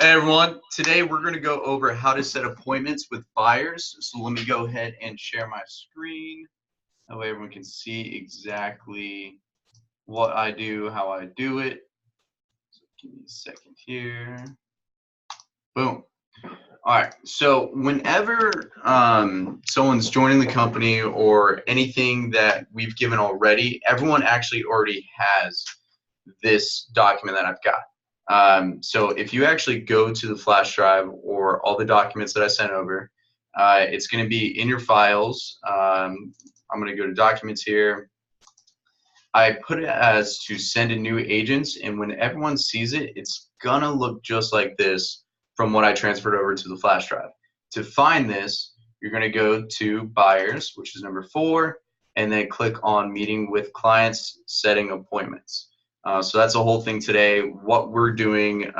Hey everyone, today we're going to go over how to set appointments with buyers. So let me go ahead and share my screen. That way everyone can see exactly what I do, how I do it. So give me a second here. Boom. All right, so whenever someone's joining the company or anything that we've given already, everyone actually already has this document that I've got. So if you actually go to the flash drive or all the documents that I sent over, it's going to be in your files. I'm going to go to documents here. I put it as to send in new agents, and when everyone sees it, it's going to look just like this from what I transferred over to the flash drive. To find this, you're going to go to buyers, which is number 4, and then click on meeting with clients, setting appointments. So that's the whole thing today, what we're doing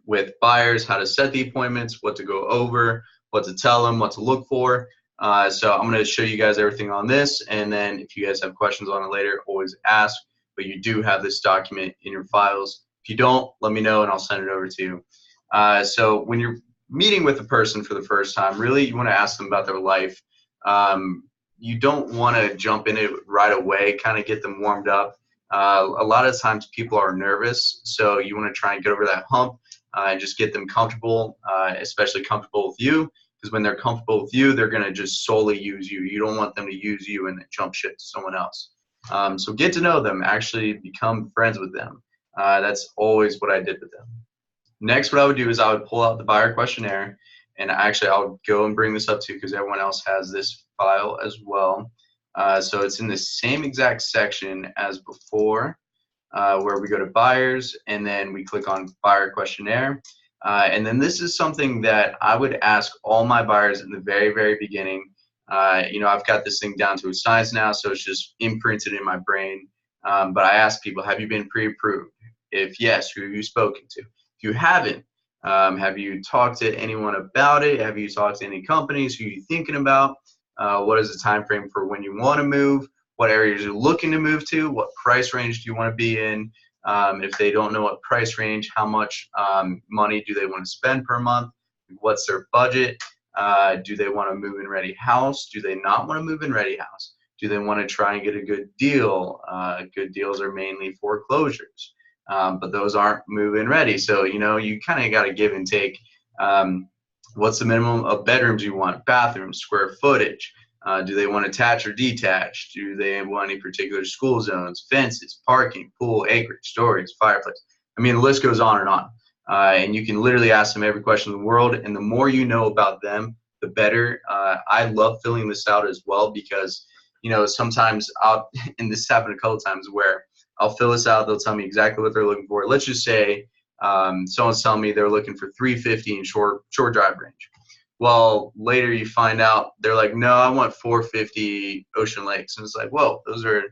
with buyers, how to set the appointments, what to go over, what to tell them, what to look for. So I'm going to show you guys everything on this, and then if you guys have questions on it later, always ask. But you do have this document in your files. If you don't, let me know and I'll send it over to you. So when you're meeting with a person for the first time, really you want to ask them about their life. You don't want to jump in it right away, kind of get them warmed up. A lot of times people are nervous, so you want to try and get over that hump and just get them comfortable, especially comfortable with you, because when they're comfortable with you, they're going to just solely use you. You don't want them to use you and then jump ship to someone else. So get to know them, actually become friends with them. That's always what I did with them. Next, what I would do is I would pull out the buyer questionnaire, and actually I would go and bring this up too because everyone else has this file as well. So it's in the same exact section as before, where we go to buyers and then we click on buyer questionnaire. And then this is something that I would ask all my buyers in the very, very beginning. I've got this thing down to a science now, so it's just imprinted in my brain. But I ask people, have you been pre-approved? If yes, who have you spoken to? If you haven't, have you talked to anyone about it? Have you talked to any companies? Who are you thinking about? What is the time frame for when you want to move? What areas you're looking to move to? What price range do you want to be in? If they don't know what price range, how much money do they want to spend per month? What's their budget? Do they want to move in ready house? Do they not want to move in ready house? Do they want to try and get a good deal? Good deals are mainly foreclosures, but those aren't move-in ready. So you kind of got to give and take. What's the minimum of bedrooms you want? Bathrooms, square footage. Do they want attached or detached? Do they want any particular school zones, fences, parking, pool, acreage, storage, fireplace? I mean, the list goes on and on. And you can literally ask them every question in the world, and the more you know about them, the better. I love filling this out as well because, sometimes and this happened a couple times where I'll fill this out, they'll tell me exactly what they're looking for. Let's just say someone's telling me they're looking for 350 in short drive range. Well, later you find out they're like, no, I want 450 Ocean Lakes. And it's like, whoa, those are,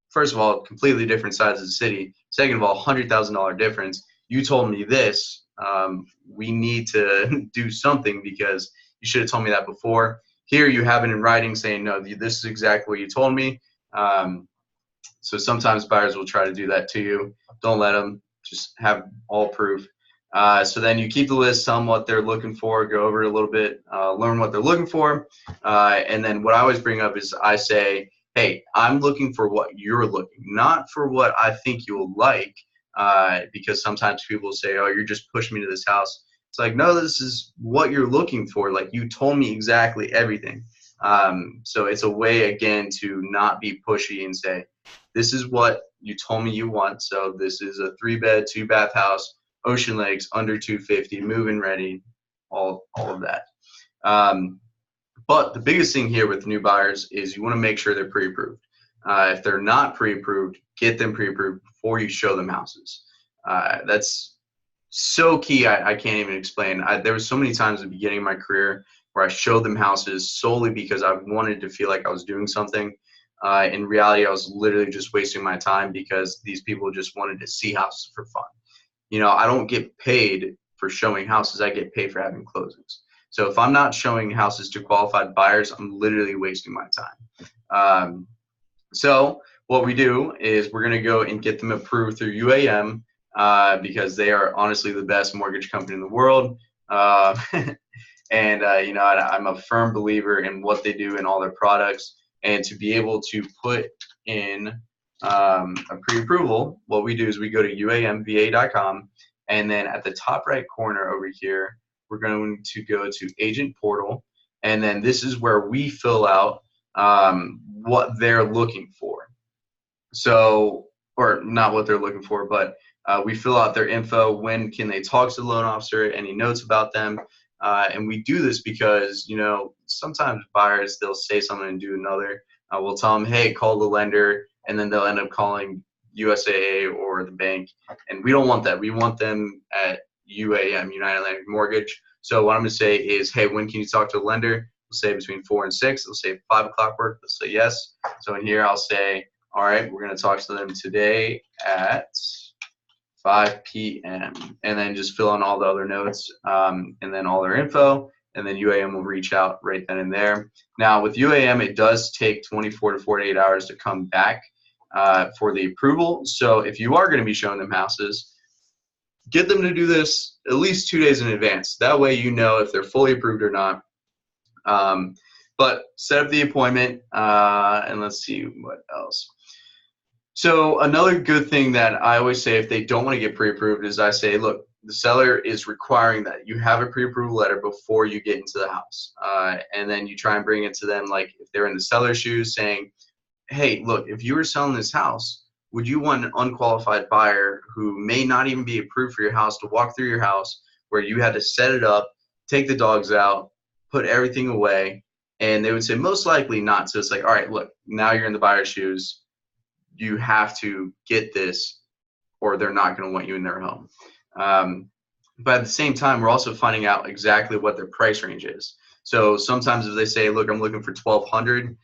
first of all, completely different sides of the city. Second of all, $100,000 difference. You told me this. We need to do something because you should have told me that before. Here you have it in writing saying, no, this is exactly what you told me. So sometimes buyers will try to do that to you. Don't let them. Just have all proof. So then you keep the list, tell them what they're looking for, go over it a little bit, learn what they're looking for. And then what I always bring up is I say, hey, I'm looking for what you're looking, not for what I think you'll like, because sometimes people say, oh, you're just pushing me to this house. It's like, no, this is what you're looking for. Like, you told me exactly everything. So it's a way, again, to not be pushy and say, this is what you told me you want. So this is a 3-bed, 2-bath house, Ocean Lakes, under 250, move-in ready, all of that. But the biggest thing here with new buyers is you want to make sure they're pre-approved. If they're not pre-approved, get them pre-approved before you show them houses. That's so key, I can't even explain. There was so many times at the beginning of my career where I showed them houses solely because I wanted to feel like I was doing something. In reality, I was literally just wasting my time because these people just wanted to see houses for fun. I don't get paid for showing houses. I get paid for having closings. So if I'm not showing houses to qualified buyers, I'm literally wasting my time. So what we do is we're going to go and get them approved through UAM. because they are honestly the best mortgage company in the world. And you know, I'm a firm believer in what they do in all their products. And to be able to put in a pre-approval, what we do is we go to uamva.com, and then at the top right corner over here, we're going to go to Agent Portal, and then this is where we fill out what they're looking for. So, or not what they're looking for, but we fill out their info. When can they talk to the loan officer? Any notes about them? And we do this because, you know, sometimes buyers, they'll say something and do another. We'll tell them, hey, call the lender, and then they'll end up calling USAA or the bank. And we don't want that. We want them at UAM, United Atlantic Mortgage. So what I'm going to say is, hey, when can you talk to the lender? We'll say between 4 and 6. They'll say 5 o'clock work. They'll say yes. So in here, I'll say, all right, we're going to talk to them today at 5 p.m. and then just fill in all the other notes and then all their info, and then UAM will reach out right then and there. Now with UAM, it does take 24 to 48 hours to come back for the approval. So if you are going to be showing them houses, get them to do this at least 2 days in advance. That way you know if they're fully approved or not. But set up the appointment, and let's see what else. So another good thing that I always say if they don't want to get pre-approved is I say, look, the seller is requiring that you have a pre-approval letter before you get into the house. And then you try and bring it to them like if they're in the seller's shoes saying, hey, look, if you were selling this house, would you want an unqualified buyer who may not even be approved for your house to walk through your house where you had to set it up, take the dogs out, put everything away? And they would say most likely not. So it's like, all right, look, now you're in the buyer's shoes. You have to get this or they're not going to want you in their home. But at the same time, we're also finding out exactly what their price range is. So sometimes if they say, look, I'm looking for 1,200,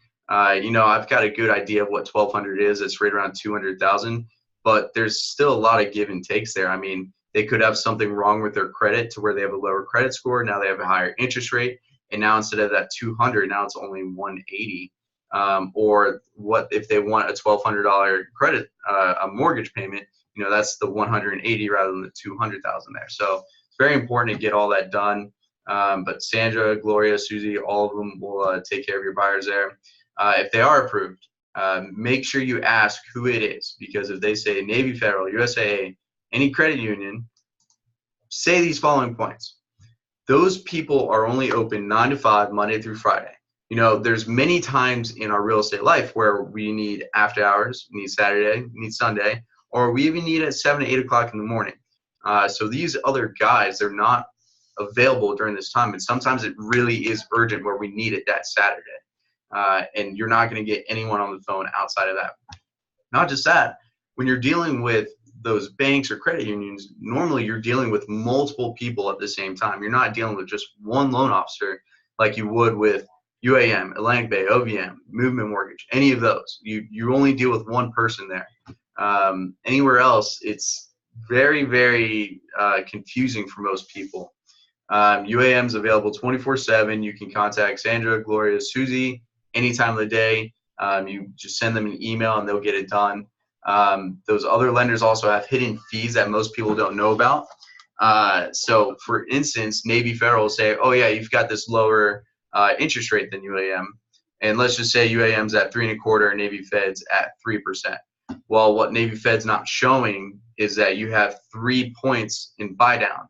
you know, I've got a good idea of what 1,200 is. It's right around 200,000, but there's still a lot of give and takes there. I mean, they could have something wrong with their credit to where they have a lower credit score. Now they have a higher interest rate. And now instead of that 200, now it's only 180. Or what if they want a $1,200 credit, a mortgage payment, you know, that's the 180 rather than the 200,000 there. So it's very important to get all that done. But Sandra, Gloria, Susie, all of them will take care of your buyers there. If they are approved, make sure you ask who it is, because if they say Navy Federal, USAA, any credit union, say these following points. Those people are only open 9 to 5, Monday through Friday. You know, there's many times in our real estate life where we need after hours, we need Saturday, we need Sunday, or we even need at 7 to 8 o'clock in the morning. So these other guys, they're not available during this time. And sometimes it really is urgent where we need it that Saturday. And you're not going to get anyone on the phone outside of that. Not just that, when you're dealing with those banks or credit unions, normally you're dealing with multiple people at the same time. You're not dealing with just one loan officer like you would with UAM, Atlantic Bay, OVM, Movement Mortgage, any of those. You only deal with one person there. Anywhere else, it's very, very confusing for most people. UAM is available 24/7. You can contact Sandra, Gloria, Susie any time of the day. You just send them an email and they'll get it done. Those other lenders also have hidden fees that most people don't know about. So for instance, Navy Federal will say, oh yeah, you've got this lower interest rate than UAM. And let's just say UAM's at 3 1/4 and Navy Fed's at 3%. Well, what Navy Fed's not showing is that you have 3 points in buy down,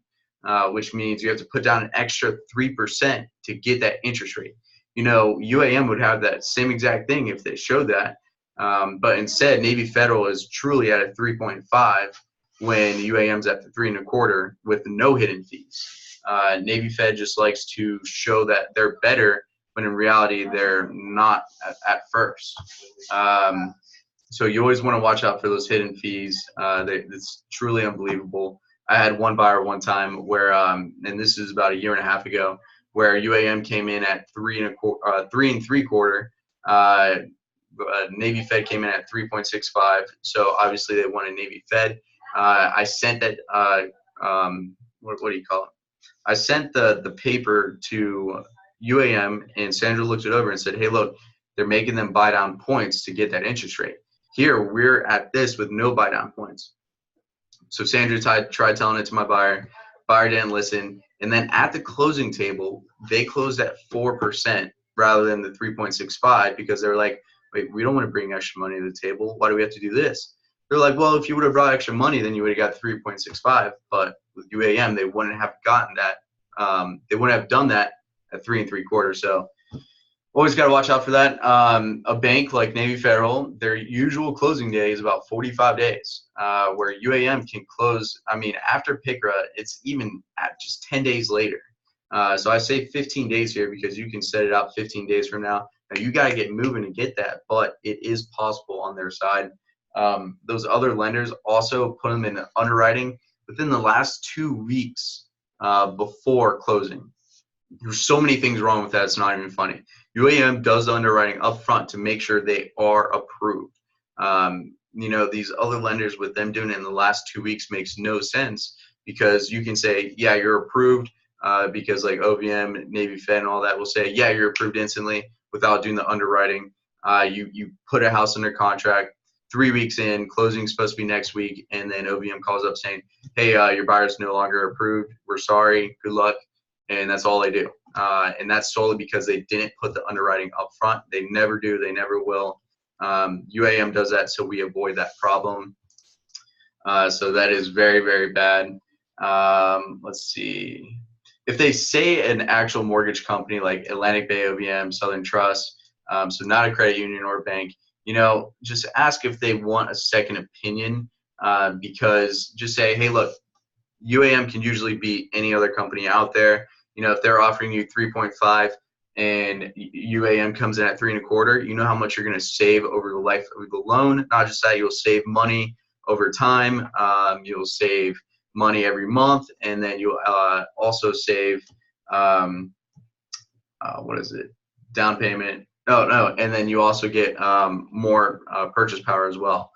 which means you have to put down an extra 3% to get that interest rate. You know, UAM would have that same exact thing if they showed that. But instead, Navy Federal is truly at a 3.5 when UAM's at the 3 1/4 with no hidden fees. Navy Fed just likes to show that they're better when in reality they're not at first. So you always want to watch out for those hidden fees. It's truly unbelievable. I had one buyer one time where, and this is about 1.5 years ago, where UAM came in at 3 3.75. Navy Fed came in at 3.65. So obviously they wanted Navy Fed. I sent that. What do you call it? I sent the paper to UAM, and Sandra looked it over and said, hey, look, they're making them buy down points to get that interest rate. Here, we're at this with no buy down points. So Sandra tried telling it to my buyer. Buyer didn't listen. And then at the closing table, they closed at 4% rather than the 3.65 because they were like, wait, we don't want to bring extra money to the table. Why do we have to do this? They're like, well, if you would have brought extra money, then you would have got 3.65. But with UAM, they wouldn't have gotten that. They wouldn't have done that at 3 3/4. So always got to watch out for that. A bank like Navy Federal, their usual closing day is about 45 days, where UAM can close. I mean, after PICRA, it's even at just 10 days later. So I say 15 days here because you can set it out 15 days from now. Now you got to get moving to get that, but it is possible on their side. Those other lenders also put them in underwriting within the last 2 weeks before closing. There's so many things wrong with that, it's not even funny. UAM does the underwriting up front to make sure they are approved. You know, these other lenders with them doing it in the last 2 weeks makes no sense because you can say, yeah, you're approved because like OVM, Navy Fed and all that will say, yeah, you're approved instantly without doing the underwriting. You put a house under contract, 3 weeks in, closing's supposed to be next week, and then OVM calls up saying, hey, your buyer's no longer approved. We're sorry, good luck. And that's all they do. And that's solely because they didn't put the underwriting up front. They never do. They never will. UAM does that so we avoid that problem. So that is very, very bad. Let's see. If they say an actual mortgage company like Atlantic Bay OVM, Southern Trust, so not a credit union or a bank, you know, just ask if they want a second opinion because just say, hey, look, UAM can usually beat any other company out there. You know, if they're offering you 3.5 and UAM comes in at 3 1/4, you know how much you're going to save over the life of the loan. Not just that, you'll save money over time. You'll save money every month, and then you'll also save what is it? Down payment. No, and then you also get more purchase power as well.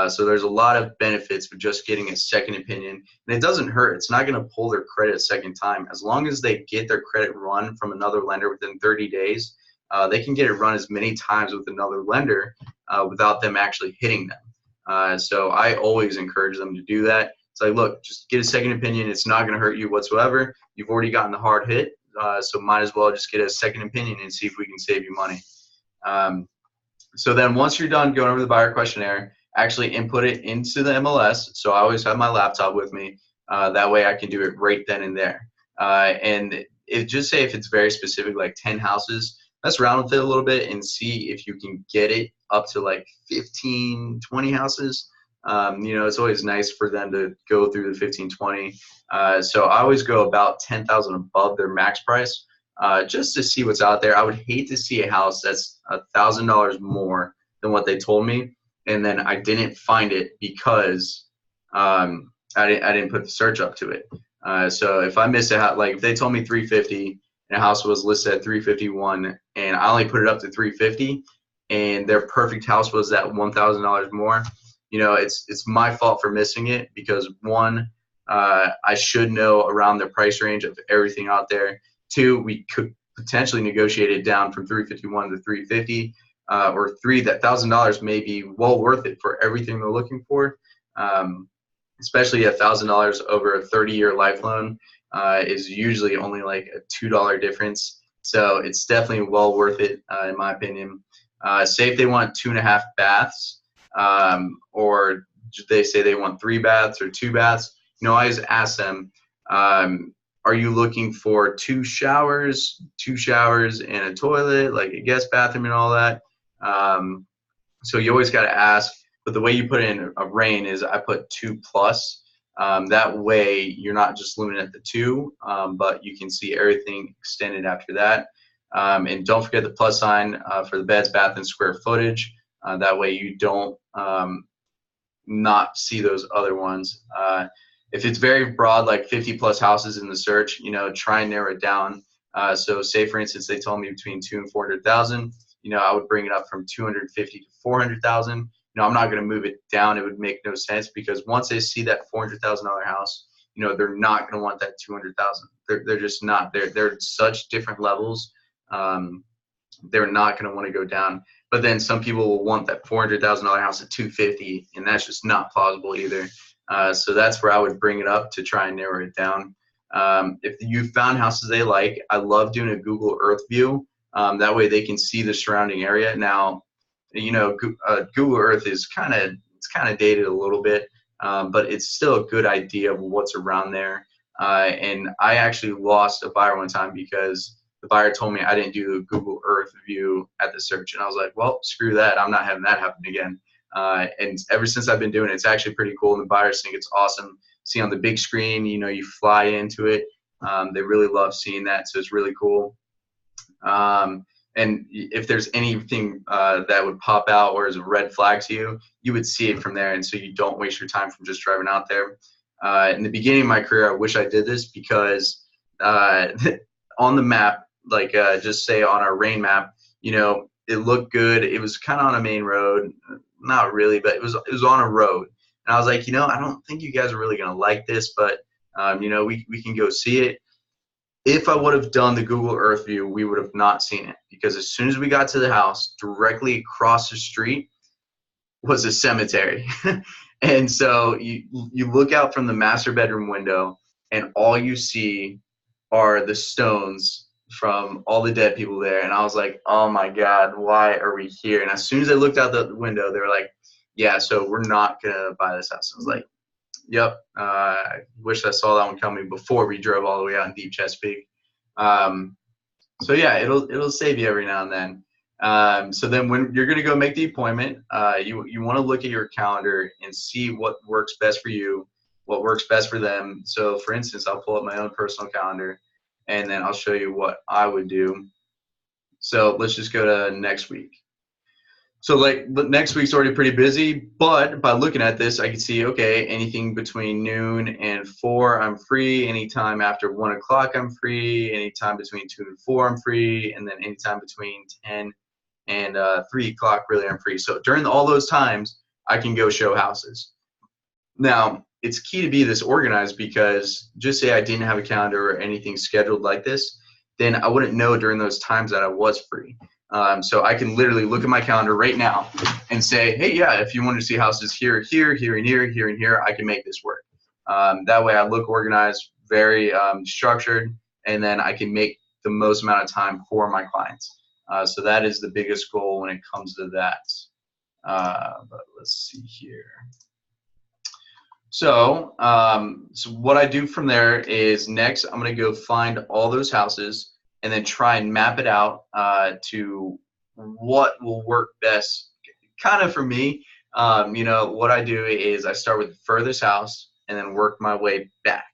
So there's a lot of benefits with just getting a second opinion, and it doesn't hurt. It's not going to pull their credit a second time. As long as they get their credit run from another lender within 30 days, they can get it run as many times with another lender without them actually hitting them. So I always encourage them to do that. It's like, look, just get a second opinion. It's not going to hurt you whatsoever. You've already gotten the hard hit, so might as well just get a second opinion and see if we can save you money. So then once you're done going over the buyer questionnaire, actually input it into the MLS. So I always have my laptop with me. That way I can do it right then and there. And just say if it's very specific, like 10 houses, mess around with it a little bit and see if you can get it up to like 15, 20 houses. You know, it's always nice for them to go through the 15, 20. So I always go about 10,000 above their max price just to see what's out there. I would hate to see a house that's $1,000 more than what they told me, and then I didn't find it because I didn't put the search up to it. So if I miss a house, like if they told me 350 and a house was listed at 351 and I only put it up to 350 and their perfect house was that $1,000 more, you know, it's my fault for missing it because one, I should know around the price range of everything out there. Two, we could potentially negotiate it down from 351 to 350. Or three, that $1,000 may be well worth it for everything they're looking for. Especially $1,000 over a 30-year life loan is usually only like a $2 difference. So it's definitely well worth it, in my opinion. Say if they want 2.5 baths, or they say they want 3 baths or 2 baths, you know, I always ask them, are you looking for 2 showers and a toilet, like a guest bathroom and all that? So you always got to ask, but the way you put in a rain is I put 2+. That way you're not just limited at the 2, but you can see everything extended after that. And don't forget the plus sign for the beds, bath, and square footage. That way you don't not see those other ones. If it's very broad, like 50+ houses in the search, you know, try and narrow it down. So say for instance, they told me between 200,000 and 400,000. You know, I would bring it up from 250 to 400,000. You know, I'm not going to move it down. It would make no sense because once they see that $400,000 house, you know, they're not going to want that 200,000. They're just not. They're such different levels. They're not going to want to go down. But then some people will want that $400,000 house at 250, and that's just not plausible either. So that's where I would bring it up to try and narrow it down. If you found houses they like, I love doing a Google Earth view. That way they can see the surrounding area. Now, you know, Google Earth is kind of dated a little bit, but it's still a good idea of what's around there. And I actually lost a buyer one time because the buyer told me I didn't do the Google Earth view at the search, and I was like, well, screw that. I'm not having that happen again. And ever since I've been doing it, it's actually pretty cool, and the buyers think it's awesome. See on the big screen, you know, you fly into it. They really love seeing that, so it's really cool. And if there's anything that would pop out or is a red flag to you, you would see it from there, and so you don't waste your time from just driving out there. In the beginning of my career, I wish I did this because on the map, like just say on our rain map, you know, it looked good. It was kind of on a main road, not really, but it was on a road. And I was like, you know, I don't think you guys are really gonna like this, but you know, we can go see it. If I would have done the Google Earth view, we would have not seen it, because as soon as we got to the house, directly across the street was a cemetery. And so you look out from the master bedroom window, and all you see are the stones from all the dead people there. And I was like, oh my God, why are we here? And as soon as I looked out the window, they were like, yeah, so we're not gonna buy this house. I was like, yep, I wish I saw that one coming before we drove all the way out in deep Chesapeake. So yeah, it'll save you every now and then. So then when you're gonna go make the appointment, you want to look at your calendar and see what works best for you, what works best for them. So for instance, I'll pull up my own personal calendar, and then I'll show you what I would do. So let's just go to next week. So like next week's already pretty busy, but by looking at this, I can see, okay, anything between noon and 4, I'm free. Anytime after 1 o'clock, I'm free. Anytime between 2 and 4, I'm free. And then anytime between 10 and 3 o'clock, really, I'm free. So during all those times, I can go show houses. Now, it's key to be this organized, because just say I didn't have a calendar or anything scheduled like this, then I wouldn't know during those times that I was free. So I can literally look at my calendar right now and say, hey, yeah, if you want to see houses here, here, here, and here, here, and here, I can make this work. That way I look organized, very structured, and then I can make the most amount of time for my clients. So that is the biggest goal when it comes to that. But let's see here. So, so what I do from there is next I'm going to go find all those houses and then try and map it out to what will work best kind of for me. You know, what I do is I start with the furthest house and then work my way back.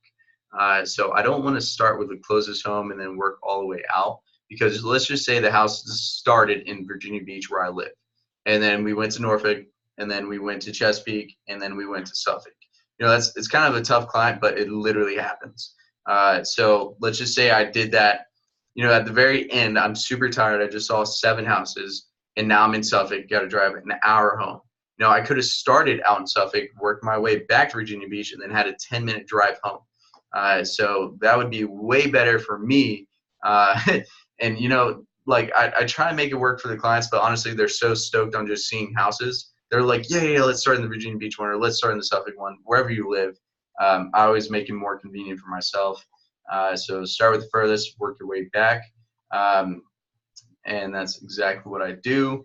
So I don't want to start with the closest home and then work all the way out, because let's just say the house started in Virginia Beach where I live, and then we went to Norfolk, and then we went to Chesapeake, and then we went to Suffolk. You know, it's kind of a tough client, but it literally happens. So let's just say I did that. You know, at the very end, I'm super tired. I just saw 7 houses, and now I'm in Suffolk. Got to drive an hour home. You know, I could have started out in Suffolk, worked my way back to Virginia Beach, and then had a 10-minute drive home. So that would be way better for me. And you know, like I try and make it work for the clients, but honestly, they're so stoked on just seeing houses. They're like, yeah, let's start in the Virginia Beach one, or let's start in the Suffolk one, wherever you live. I always make it more convenient for myself. So start with the furthest, work your way back. And that's exactly what I do.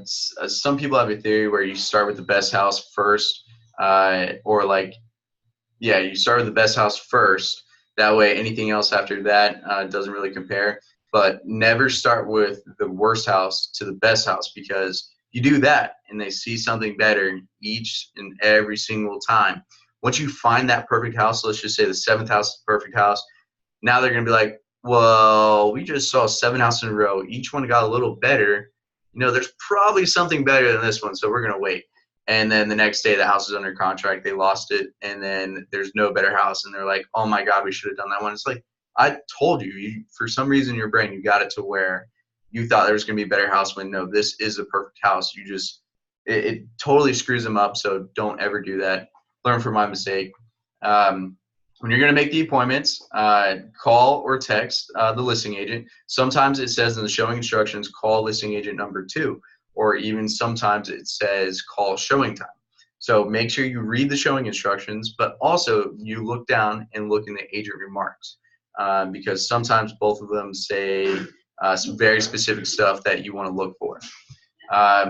Some people have a theory where you start with the best house first, or like, yeah, you start with the best house first. That way anything else after that doesn't really compare. But never start with the worst house to the best house, because you do that and they see something better each and every single time. Once you find that perfect house, let's just say the 7th house is the perfect house, now they're going to be like, well, we just saw 7 houses in a row. Each one got a little better. You know, there's probably something better than this one, so we're going to wait. And then the next day the house is under contract, they lost it, and then there's no better house, and they're like, oh my God, we should have done that one. It's like, I told you, for some reason in your brain, you got it to where you thought there was going to be a better house, when no, this is a perfect house. You just, it totally screws them up, so don't ever do that. Learn from my mistake. When you're going to make the appointments, call or text the listing agent. Sometimes it says in the showing instructions, call listing agent number 2, or even sometimes it says call showing time. So make sure you read the showing instructions, but also you look down and look in the agent remarks, because sometimes both of them say some very specific stuff that you want to look for.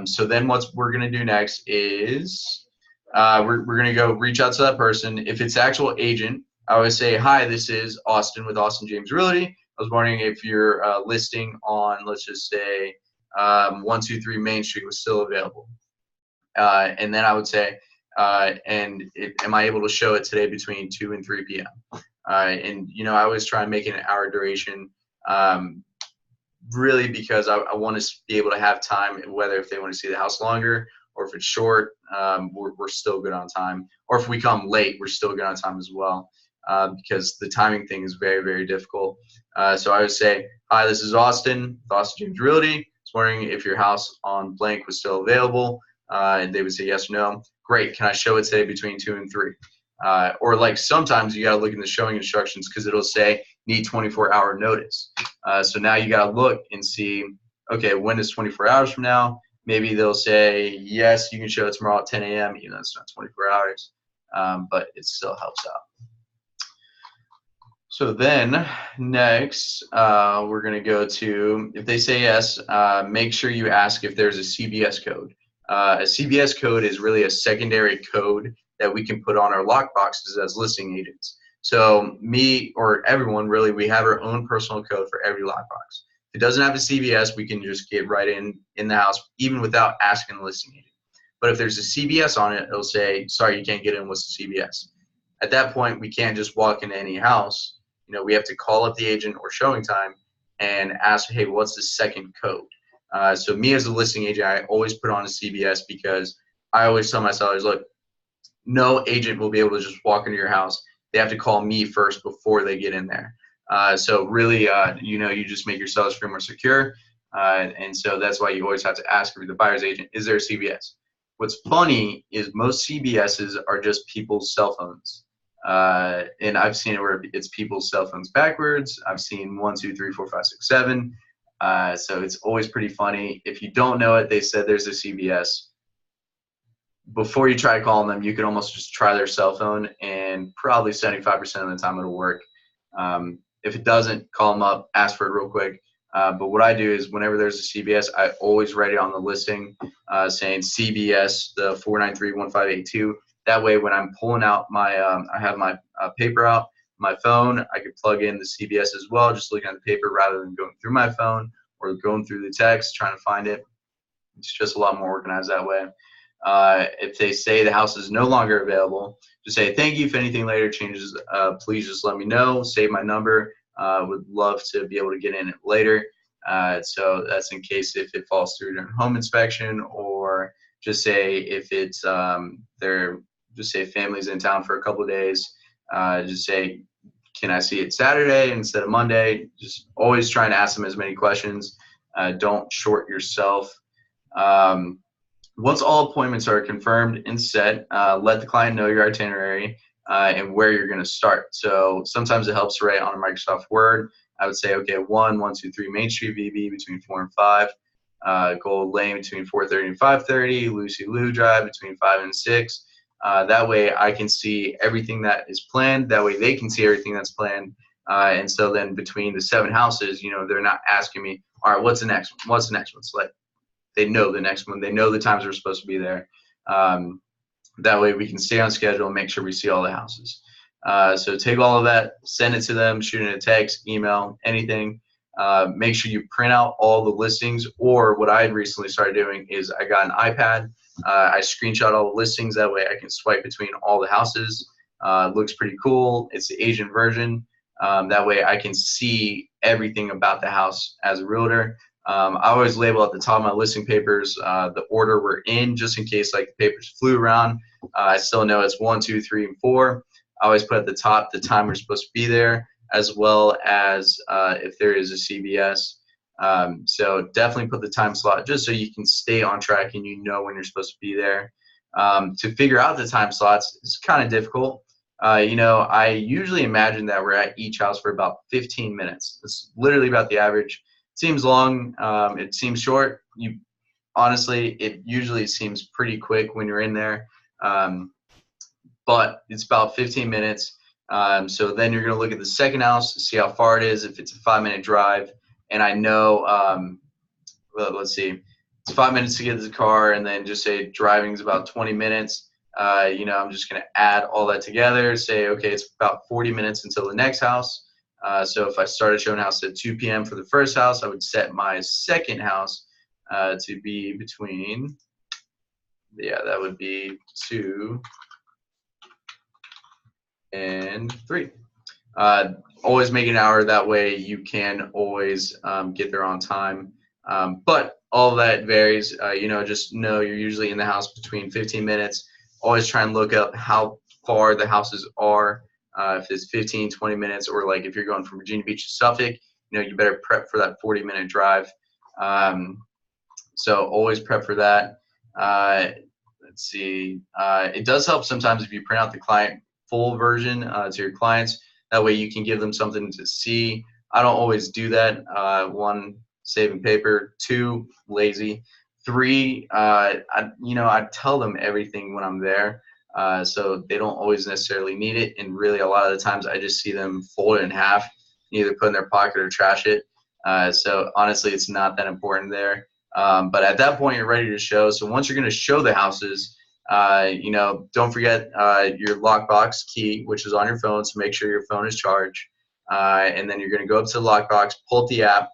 So then what we're going to do next is we're going to go reach out to that person. If it's actual agent, I always say, hi, this is Austin with Austin James Realty. I was wondering if your listing on, let's just say, 123 Main Street was still available. And then I would say, am I able to show it today between 2 and 3 p.m.? And, you know, I always try and make it an hour duration, really because I want to be able to have time, whether if they want to see the house longer or if it's short, we're still good on time. Or if we come late, we're still good on time as well, because the timing thing is very, very difficult. So I would say, hi, this is Austin, with Austin James Realty. I was wondering if your house on blank was still available. And they would say yes or no. Great, can I show it today between 2 and 3? Or like sometimes you gotta look in the showing instructions because it'll say need 24-hour notice. So now you gotta look and see, okay, when is 24 hours from now? Maybe they'll say, yes, you can show it tomorrow at 10 a.m. even though it's not 24 hours, but it still helps out. So then next, we're gonna go to, if they say yes, make sure you ask if there's a CBS code. A CBS code is really a secondary code that we can put on our lockboxes as listing agents. So me or everyone really, we have our own personal code for every lockbox. If it doesn't have a CBS, we can just get right in the house even without asking the listing agent. But if there's a CBS on it, it'll say, sorry, you can't get in, what's the CBS? At that point, we can't just walk into any house. You know, we have to call up the agent or showing time and ask, hey, what's the second code? So me as a listing agent, I always put on a CBS because I always tell my sellers, look, no agent will be able to just walk into your house. They have to call me first before they get in there. So really, you know, you just make your sellers feel more secure. And so that's why you always have to ask the buyer's agent, is there a CBS? What's funny is most CBSs are just people's cell phones. And I've seen it where it's people's cell phones backwards. I've seen 1, 2, 3, 4, 5, 6, 7. So it's always pretty funny. If you don't know it, they said there's a CBS. Before you try calling them, you can almost just try their cell phone, and probably 75% of the time it'll work. If it doesn't, call them up, ask for it real quick. But what I do is whenever there's a CBS, I always write it on the listing saying CBS, the 493-1582. That way when I'm pulling out my, I have my paper out, my phone, I could plug in the CBS as well, just looking at the paper rather than going through my phone or going through the text trying to find it. It's just a lot more organized that way. If they say the house is no longer available, just say thank you. If anything later changes, please just let me know. Save my number. Would love to be able to get in it later. So that's in case if it falls through during home inspection, or just say if it's they're just say family's in town for a couple of days. Just say, can I see it Saturday instead of Monday? Just always trying to ask them as many questions. Don't short yourself. Once all appointments are confirmed and set, let the client know your itinerary and where you're going to start. So sometimes it helps to write on a Microsoft Word. I would say, okay, 123 Main Street, VB between 4 and 5, Gold Lane between 4:30 and 5:30, Lucy Lou Drive between 5 and 6. That way I can see everything that is planned. That way they can see everything that's planned. And so then between the 7 houses, you know, they're not asking me, all right, what's the next one? What's the next one? So like, they know the next one. They know the times we're supposed to be there. That way we can stay on schedule and make sure we see all the houses. So take all of that, send it to them, shoot it a text, email, anything. Make sure you print out all the listings, or what I had recently started doing is I got an iPad. I screenshot all the listings. That way I can swipe between all the houses. It looks pretty cool. It's the Asian version. That way I can see everything about the house as a realtor. I always label at the top of my listing papers the order we're in, just in case like the papers flew around. I still know it's 1, 2, 3, and 4. I always put at the top the time we're supposed to be there, as well as if there is a CBS. So definitely put the time slot just so you can stay on track and you know when you're supposed to be there. To figure out the time slots is kind of difficult. You know, I usually imagine that we're at each house for about 15 minutes. It's literally about the average. It seems long. It seems short. Honestly, it usually seems pretty quick when you're in there. but it's about 15 minutes. So then you're going to look at the second house, see how far it is, if it's a 5-minute drive. And I know, let's see, it's 5 minutes to get to the car, and then just say driving is about 20 minutes. I'm just going to add all that together, say, okay, it's about 40 minutes until the next house. So if I started showing house at 2 p.m. for the first house, I would set my second house to be between, that would be 2 and 3. Always make an hour, that way you can always get there on time. But all that varies. Just know you're usually in the house between 15 minutes. Always try and look up how far the houses are. If it's 15, 20 minutes, or like if you're going from Virginia Beach to Suffolk, you better prep for that 40-minute drive. So always prep for that. Let's see. It does help sometimes if you print out the client full version to your clients. That way you can give them something to see. I don't always do that. 1, saving paper. 2, lazy. 3, I tell them everything when I'm there, so they don't always necessarily need it. And really, a lot of the times, I just see them fold it in half, either put it in their pocket or trash it. So honestly, it's not that important there. But at that point, you're ready to show. So once you're going to show the houses, don't forget your lockbox key, which is on your phone, so make sure your phone is charged. And then you're going to go up to the lockbox, pull up the app,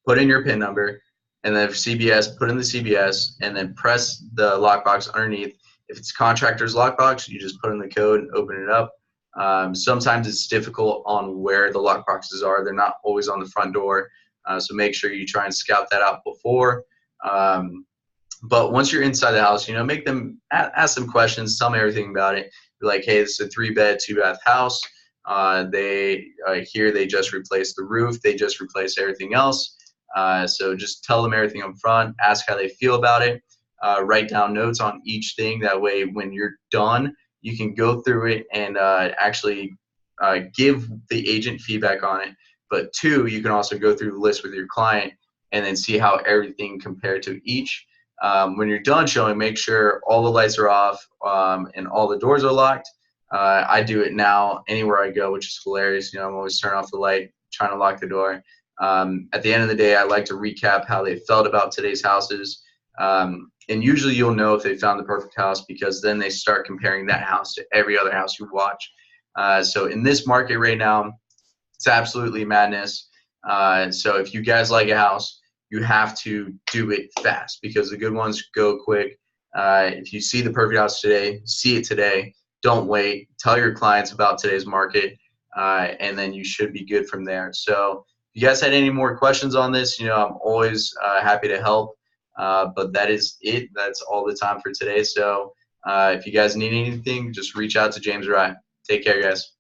put in your PIN number, and then CBS, put in the CBS, and then press the lockbox underneath. If it's contractor's lockbox, you just put in the code and open it up. Sometimes it's difficult on where the lockboxes are. They're not always on the front door, so make sure you try and scout that out before. But once you're inside the house, make them ask them questions, tell them everything about it. Be like, hey, this is a 3-bed, 2-bath house. They just replaced the roof. They just replaced everything else. So just tell them everything up front. Ask how they feel about it. Write down notes on each thing. That way, when you're done, you can go through it and actually give the agent feedback on it. But 2, you can also go through the list with your client and then see how everything compared to each. When you're done showing, make sure all the lights are off and all the doors are locked. I do it now anywhere I go, which is hilarious. I'm always turning off the light, trying to lock the door. At the end of the day, I like to recap how they felt about today's houses. And usually you'll know if they found the perfect house, because then they start comparing that house to every other house you watch. So in this market right now, it's absolutely madness. So if you guys like a house, you have to do it fast, because the good ones go quick. If you see the perfect house today, see it today. Don't wait. Tell your clients about today's market, and then you should be good from there. So if you guys had any more questions on this, I'm always happy to help. But that is it. That's all the time for today. So if you guys need anything, just reach out to James or I. Take care, guys.